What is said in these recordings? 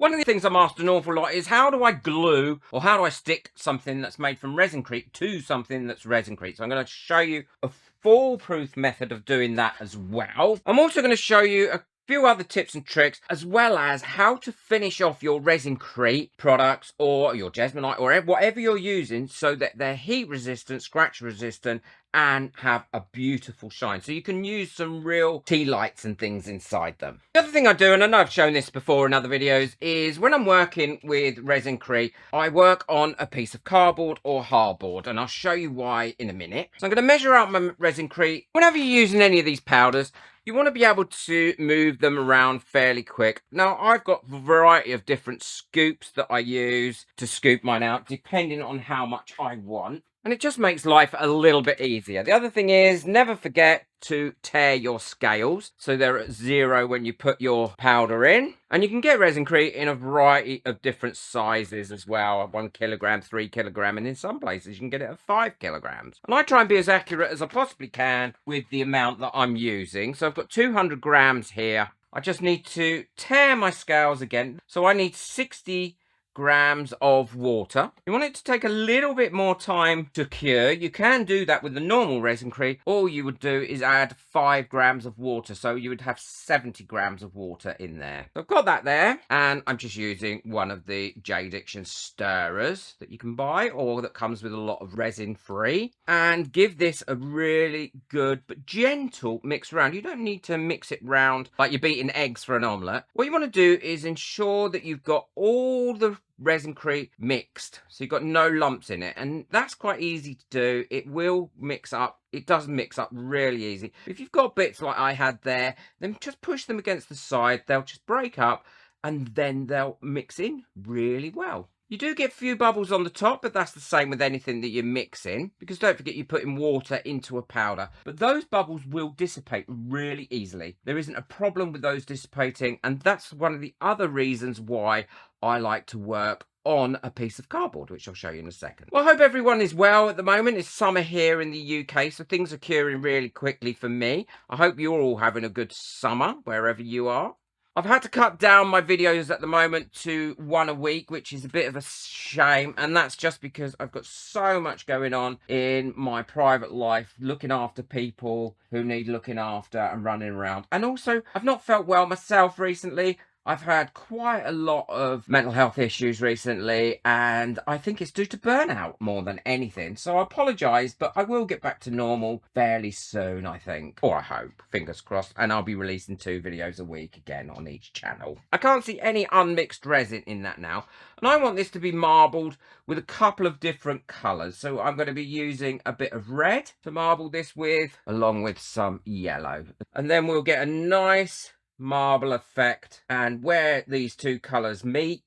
One of the things I'm asked an awful lot is how do I glue or how do I stick something that's made from resincrete to something that's resincrete? So I'm going to show you a foolproof method of doing that as well. I'm also going to show you a few other tips and tricks, as well as how to finish off your resincrete products or your Jesmonite or whatever you're using so that they're heat resistant, scratch resistant, and have a beautiful shine. So you can use some real tea lights and things inside them. The other thing I do, and I know I've shown this before in other videos, is when I'm working with resincrete, I work on a piece of cardboard or hardboard, and I'll show you why in a minute. So I'm going to measure out my resincrete. Whenever you're using any of these powders, you want to be able to move them around fairly quick. Now, I've got a variety of different scoops that I use to scoop mine out, depending on how much I want. And it just makes life a little bit easier. The other thing is, never forget to tare your scales so they're at 0 when you put your powder in. And you can get resincrete in a variety of different sizes as well. 1 kilogram, 3 kilogram, and in some places you can get it at 5 kilograms. And I try and be as accurate as I possibly can with the amount that I'm using. So I've got 200 grams here. I just need to tare my scales again. So I need 60 grams of water. You want it to take a little bit more time to cure. You can do that with the normal resincrete. All you would do is add 5 grams of water, so you would have 70 grams of water in there. So I've got that there, and I'm just using one of the J-Diction stirrers that you can buy or that comes with a lot of resin free, and give this a really good but gentle mix around. You don't need to mix it round like you're beating eggs for an omelette. What you want to do is ensure that you've got all the resincrete mixed, so you've got no lumps in it, and that's quite easy to do. It will mix up. It does mix up really easy. If you've got bits like I had there, then just push them against the side. They'll just break up and then they'll mix in really well. You do get a few bubbles on the top, but that's the same with anything that you're mixing, because don't forget you're putting water into a powder. But those bubbles will dissipate really easily. There isn't a problem with those dissipating, and that's one of the other reasons why I like to work on a piece of cardboard, which I'll show you in a second. Well, I hope everyone is well at the moment. It's summer here in the UK, so things are curing really quickly for me. I hope you're all having a good summer, wherever you are. I've had to cut down my videos at the moment to 1 a week, which is a bit of a shame. And that's just because I've got so much going on in my private life, looking after people who need looking after and running around. And also, I've not felt well myself recently. I've had quite a lot of mental health issues recently, and I think it's due to burnout more than anything. So I apologise, but I will get back to normal fairly soon, I think. Or I hope, fingers crossed, and I'll be releasing 2 videos a week again on each channel. I can't see any unmixed resin in that now, and I want this to be marbled with a couple of different colours. So I'm going to be using a bit of red to marble this with, along with some yellow. And then we'll get a nice marble effect, and where these 2 colors meet,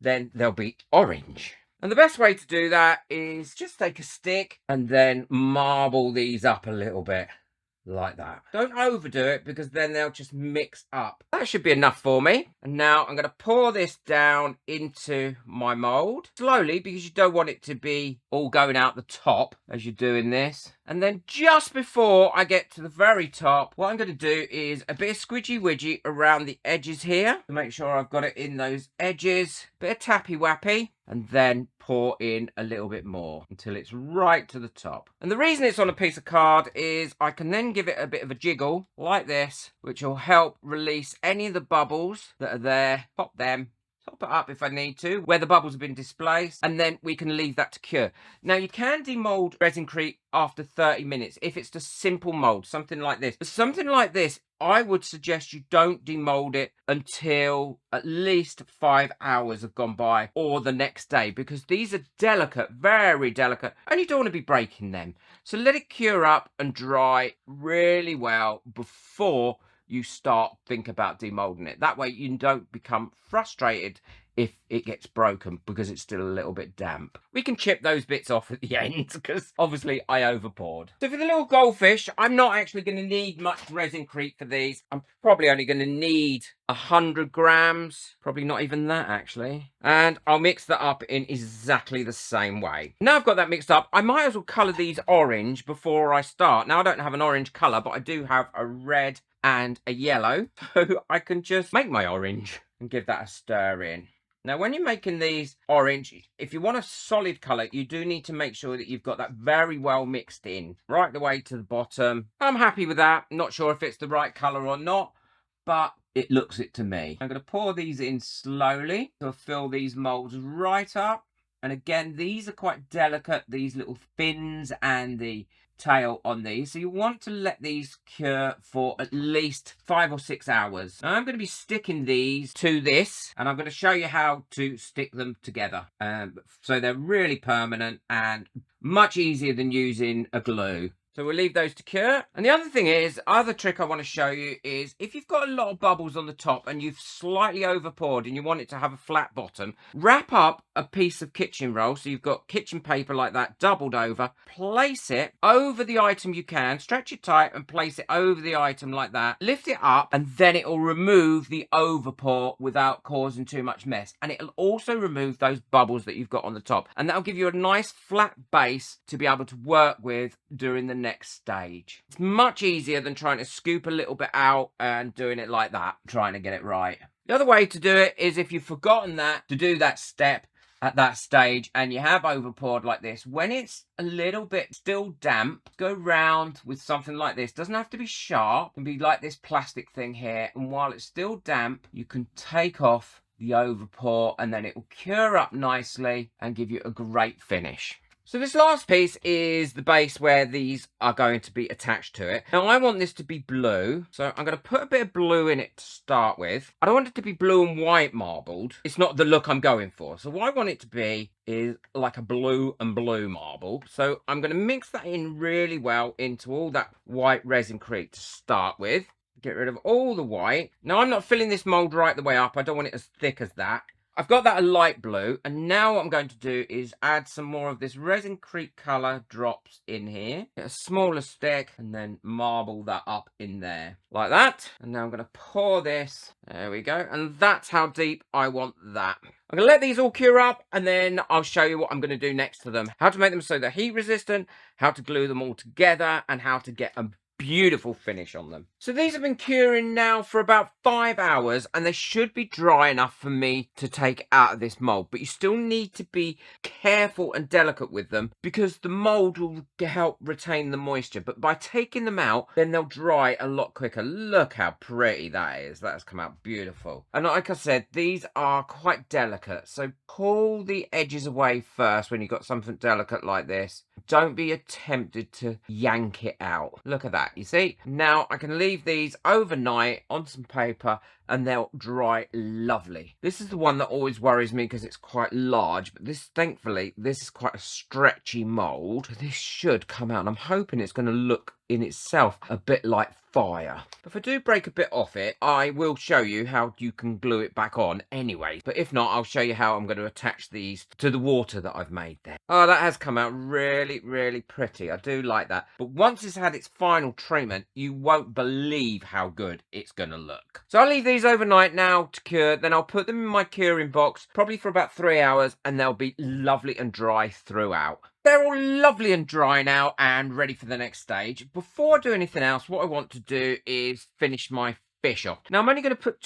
then there'll be orange. And the best way to do that is just take a stick and then marble these up a little bit like that. Don't overdo it, because then they'll just mix up. That should be enough for me. And now I'm going to pour this down into my mold slowly, because you don't want it to be all going out the top as you're doing this. And then just before I get to the very top, what I'm going to do is a bit of squidgy widgy around the edges here to make sure I've got it in those edges. Bit of tappy wappy, and then pour in a little bit more until it's right to the top. And the reason it's on a piece of card is I can then give it a bit of a jiggle like this, which will help release any of the bubbles that are there. Pop them. Top it up if I need to, where the bubbles have been displaced, and then we can leave that to cure. Now, you can demold resincrete after 30 minutes if it's just simple mold, something like this. But something like this, I would suggest you don't demold it until at least 5 hours have gone by, or the next day, because these are delicate, very delicate, and you don't want to be breaking them. So let it cure up and dry really well before you start think about demolding it. That way you don't become frustrated if it gets broken because it's still a little bit damp. We can chip those bits off at the end because obviously I overpoured. So for the little goldfish, I'm not actually going to need much resincrete for these. I'm probably only going to need 100 grams, probably not even that actually. And I'll mix that up in exactly the same way. Now I've got that mixed up, I might as well colour these orange before I start. Now I don't have an orange colour, but I do have a red and a yellow, so I can just make my orange and give that a stir in. Now, when you're making these orange, if you want a solid colour, you do need to make sure that you've got that very well mixed in, right the way to the bottom. I'm happy with that. Not sure if it's the right colour or not, but it looks it to me. I'm going to pour these in slowly to fill these moulds right up. And again, these are quite delicate, these little fins and the tail on these. So you want to let these cure for at least 5 or 6 hours. Now I'm going to be sticking these to this, and I'm going to show you how to stick them together. So they're really permanent and much easier than using a glue. So we'll leave those to cure. And the other thing is, other trick I want to show you is if you've got a lot of bubbles on the top and you've slightly over poured and you want it to have a flat bottom, wrap up a piece of kitchen roll. So you've got kitchen paper like that, doubled over, place it over the item you can, stretch it tight and place it over the item like that, lift it up, and then it will remove the overpour without causing too much mess. And it'll also remove those bubbles that you've got on the top. And that'll give you a nice flat base to be able to work with during the next stage. It's much easier than trying to scoop a little bit out and doing it like that, trying to get it right. The other way to do it is if you've forgotten that, to do that step at that stage and you have overpoured like this, when it's a little bit still damp, go round with something like this. Doesn't have to be sharp, it can be like this plastic thing here, and while it's still damp, you can take off the overpour and then it will cure up nicely and give you a great finish. So this last piece is the base where these are going to be attached to it. Now I want this to be blue, so I'm going to put a bit of blue in it to start with. I don't want it to be blue and white marbled. It's not the look I'm going for. So what I want it to be is like a blue and blue marble. So I'm going to mix that in really well into all that white Resin-Crete to start with. Get rid of all the white. Now I'm not filling this mould right the way up. I don't want it as thick as that. I've got that a light blue, and now what I'm going to do is add some more of this Resin-Crete colour drops in here. Get a smaller stick and then marble that up in there like that. And now I'm going to pour this. There we go. And that's how deep I want that. I'm going to let these all cure up, and then I'll show you what I'm going to do next to them. How to make them so they're heat resistant, how to glue them all together, and how to get a beautiful finish on them. So these have been curing now for about 5 hours, and they should be dry enough for me to take out of this mold, but you still need to be careful and delicate with them because the mold will help retain the moisture, but by taking them out then they'll dry a lot quicker. Look how pretty that is. That has come out beautiful. And like I said, these are quite delicate, so pull the edges away first when you've got something delicate like this. Don't be tempted to yank it out. Look at that. You see? Now I can leave these overnight on some paper and they'll dry lovely. This is the one that always worries me because it's quite large, but this, thankfully, this is quite a stretchy mould. This should come out, and I'm hoping it's going to look in itself a bit like fire. If I do break a bit off it, I will show you how you can glue it back on anyway. But if not, I'll show you how I'm going to attach these to the water that I've made there. Oh, that has come out really, really pretty. I do like that. But once it's had its final treatment, you won't believe how good it's going to look. So I'll leave these overnight now to cure. Then I'll put them in my curing box, probably for about 3 hours, and they'll be lovely and dry throughout. They're all lovely and dry now and ready for the next stage. Before I do anything else, what I want to do is finish my fish off. Now I'm only going to put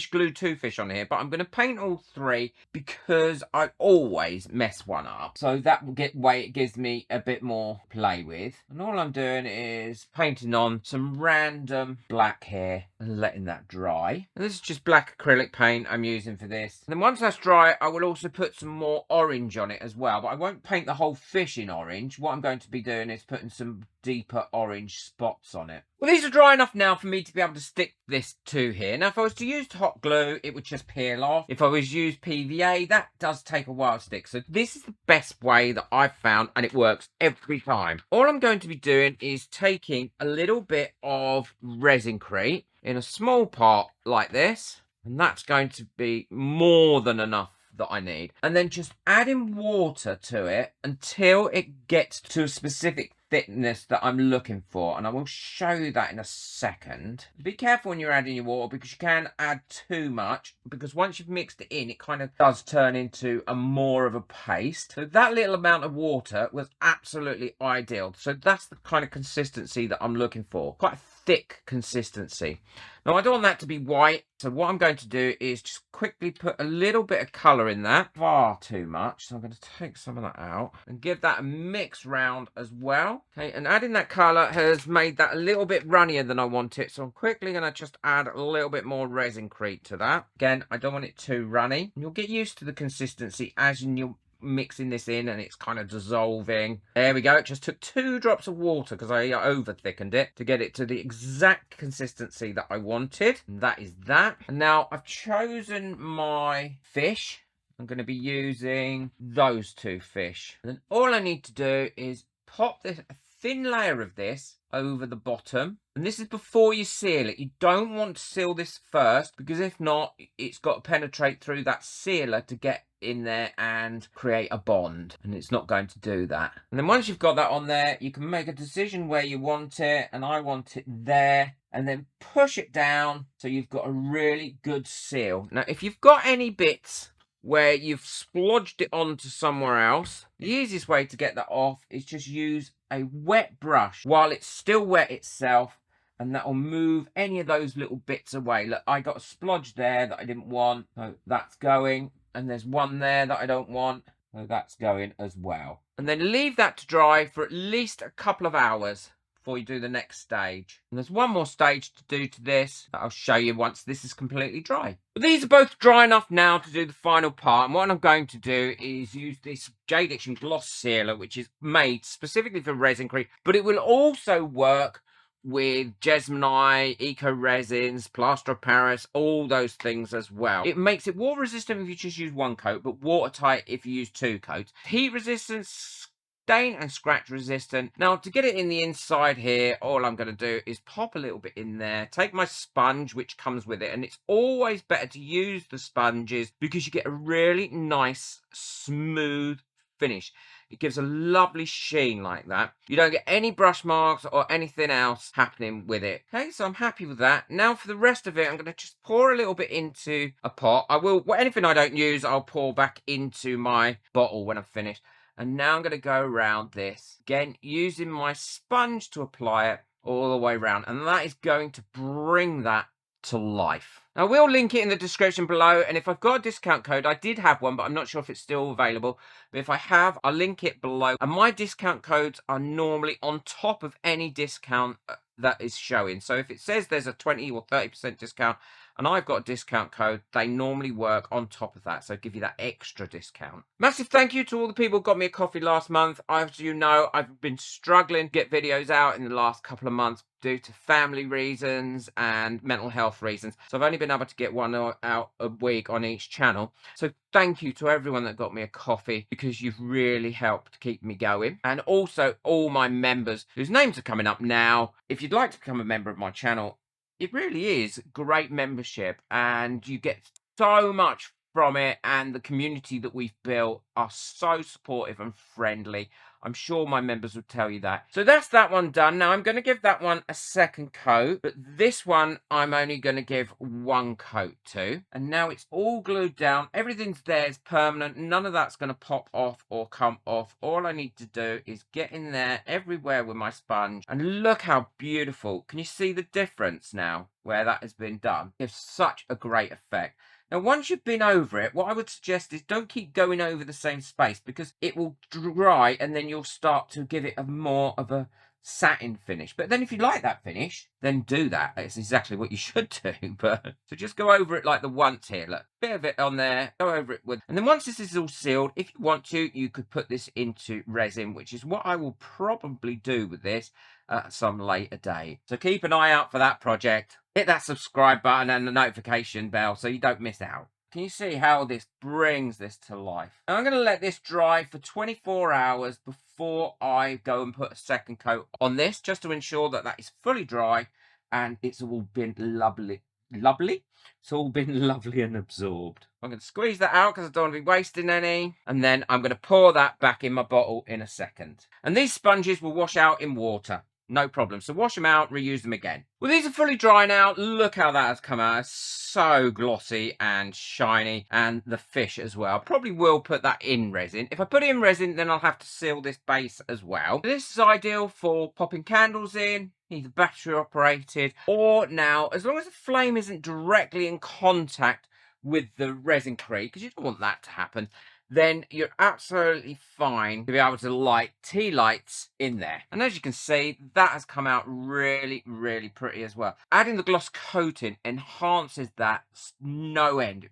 glue two fish on here, but I'm going to paint all 3 because I always mess one up. So that way it gives me a bit more play with. And all I'm doing is painting on some random black here and letting that dry. And this is just black acrylic paint I'm using for this. And then once that's dry, I will also put some more orange on it as well, but I won't paint the whole fish in orange. What I'm going to be doing is putting some deeper orange spots on it. Well, these are dry enough now for me to be able to stick this to here. Now, if I was to use hot glue, it would just peel off. If I was to use PVA, that does take a while to stick. So this is the best way that I've found, and it works every time. All I'm going to be doing is taking a little bit of Resin-Crete in a small pot like this, and that's going to be more than enough that I need. And then just adding water to it until it gets to a specific thickness that I'm looking for, and I will show you that in a second. Be careful when you're adding your water because you can add too much, because once you've mixed it in, it kind of does turn into a more of a paste. So that little amount of water was absolutely ideal. So that's the kind of consistency that I'm looking for, quite a thick consistency. Now, I don't want that to be white, so what I'm going to do is just quickly put a little bit of colour in that. Far too much, so I'm going to take some of that out and give that a mix round as well. Okay, and adding that colour has made that a little bit runnier than I want it, so I'm quickly going to just add a little bit more Resincrete to that. Again, I don't want it too runny. You'll get used to the consistency as you're mixing this in and it's kind of dissolving. There we go. It just took 2 drops of water because I over thickened it to get it to the exact consistency that I wanted. And that is that. And now I've chosen my fish. I'm going to be using those 2 fish. And then all I need to do is pop this, a thin layer of this over the bottom. And this is before you seal it. You don't want to seal this first because if not, it's got to penetrate through that sealer to get in there and create a bond, and it's not going to do that. And then once you've got that on there, you can make a decision where you want it, and I want it there, and then push it down so you've got a really good seal. Now, if you've got any bits where you've splodged it onto somewhere else, the easiest way to get that off is just use a wet brush while it's still wet itself, and that will move any of those little bits away. Look, I got a splodge there that I didn't want, so that's going. And there's one there that I don't want, so that's going as well. And then leave that to dry for at least a couple of hours before you do the next stage. And there's one more stage to do to this that I'll show you once this is completely dry. But these are both dry enough now to do the final part. And what I'm going to do is use this Jade Itch and Gloss Sealer, which is made specifically for Resincrete, but it will also work with Gemini, Eco Resins, Plaster of Paris, all those things as well. It makes it water resistant if you just use 1 coat, but watertight if you use 2 coats. Heat resistant, stain and scratch resistant. Now, to get it in the inside here, all I'm going to do is pop a little bit in there, take my sponge, which comes with it, and it's always better to use the sponges because you get a really nice, smooth finish. It gives a lovely sheen like that. You don't get any brush marks or anything else happening with it. Okay, so I'm happy with that. Now for the rest of it, I'm going to just pour a little bit into a pot. I will, anything I don't use, I'll pour back into my bottle when I'm finished. And now I'm going to go around this, again, using my sponge to apply it all the way around. And that is going to bring that to life. I will link it in the description below, and if I've got a discount code, I did have one, but I'm not sure if it's still available. But if I have, I'll link it below. And my discount codes are normally on top of any discount that is showing. So if it says there's a 20 or 30% discount, and I've got a discount code, they normally work on top of that, so give you that extra discount. Massive thank you to all the people who got me a coffee last month. As you know, I've been struggling to get videos out in the last couple of months due to family reasons and mental health reasons. So I've only been able to get one out a week on each channel. So thank you to everyone that got me a coffee because you've really helped keep me going. And also all my members whose names are coming up now. If you'd like to become a member of my channel, it really is great membership and you get so much from it, and the community that we've built are so supportive and friendly. I'm sure my members will tell you that. So that's that one done. Now I'm going to give that one a second coat, but this one I'm only going to give 1 coat to. And now it's all glued down. Everything's there, it's permanent. None of that's going to pop off or come off. All I need to do is get in there everywhere with my sponge, and look how beautiful. Can you see the difference now where that has been done? It gives such a great effect. Now, once you've been over it, what I would suggest is don't keep going over the same space because it will dry and then you'll start to give it a more of a satin finish. But then if you like that finish, then do that. It's exactly what you should do. But so just go over it like the once here. Look, bit of it on there, go over it with. And then once this is all sealed, if you want to, you could put this into resin, which is what I will probably do with this at some later date. So keep an eye out for that project. Hit that subscribe button and the notification bell so you don't miss out. Can you see how this brings this to life? And I'm going to let this dry for 24 hours before I go and put a second coat on this, just to ensure that that is fully dry and it's all been lovely. It's all been lovely and absorbed. I'm going to squeeze that out because I don't want to be wasting any. And then I'm going to pour that back in my bottle in a second. And these sponges will wash out in water. no problem. So wash them out, reuse them again. Well, these are fully dry now. Look how that has come out. It's so glossy and shiny, and the fish as well. Probably will put that in resin. If I put it in resin, then I'll have to seal this base as well. This is ideal for popping candles in, either battery operated, or now, as long as the flame isn't directly in contact with the resin-crete, because you don't want that to happen, then you're absolutely fine to be able to light tea lights in there. And as you can see, that has come out really, really pretty as well. Adding the gloss coating enhances that no end.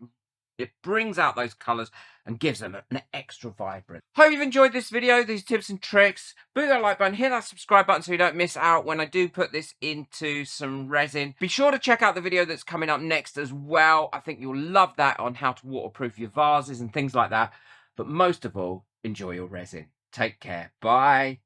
It brings out those colours and gives them an extra vibrant. Hope you've enjoyed this video, these tips and tricks. Boot that like button, hit that subscribe button so you don't miss out when I do put this into some resin. Be sure to check out the video that's coming up next as well. I think you'll love that, on how to waterproof your vases and things like that. But most of all, enjoy your resin. Take care. Bye.